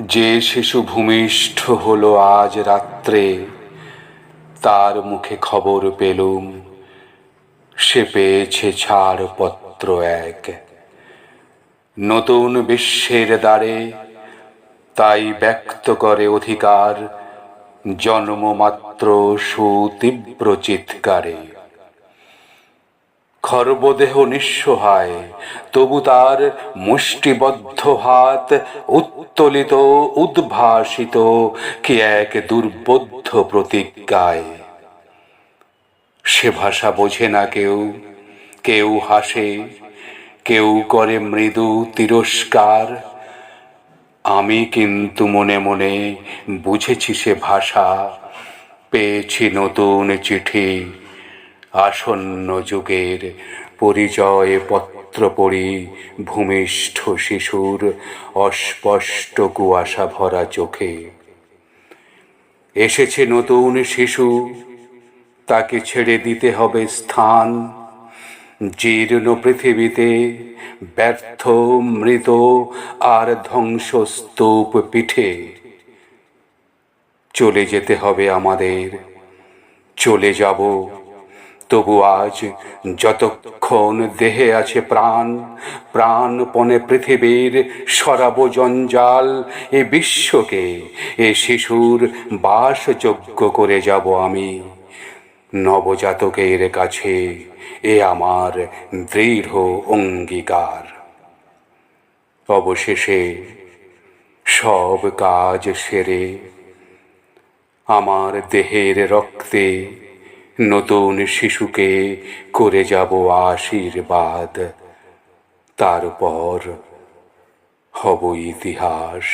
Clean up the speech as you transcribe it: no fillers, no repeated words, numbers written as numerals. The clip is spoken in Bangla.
যে শিশু ভূমিষ্ঠ হলো আজ রাত্রে, তার মুখে খবর পেলুম, সে পেয়েছে ছাড়পত্র এক নতুন বিশ্বের দ্বারে। তাই ব্যক্ত করে অধিকার জন্মমাত্র সুতীব্র চিৎকারে। খর্বদেহ নিঃসহায়, তবু তার মুষ্টিবদ্ধ হাত উত্তোলিত উদ্ভাসিত কি এক দুর্বোধ্য প্রতিজ্ঞায়। সে ভাষা বোঝে না কেউ, কেউ হাসে, কেউ করে মৃদু তিরস্কার। আমি কিন্তু মনে মনে বুঝেছি সে ভাষা, পেয়েছি নতুন চিঠি, আসন্ন যুগের পরিচয় পত্র পড়ি ভূমিষ্ঠ শিশুর অস্পষ্ট কুয়াশা ভরা চোখে। এসেছে নতুন শিশু, তাকে ছেড়ে দিতে হবে স্থান জীর্ণ পৃথিবীতে, ব্যর্থ মৃত আর ধ্বংসস্তূপ পিঠে। চলে যেতে হবে আমাদের, চলে যাব, তবু আজ যতক্ষণ দেহে আছে প্রাণ, প্রাণপণে পৃথিবীর সরাব জঞ্জাল। এ বিশ্বকে এ শিশুর বাসযোগ্য করে যাব আমি। নবজাতকের কাছে এ আমার দৃঢ় অঙ্গীকার। অবশেষে সব কাজ সেরে আমার দেহের রক্তে নতুন শিশুকে করে যাব আশীর্বাদ। তারপর হব ইতিহাস।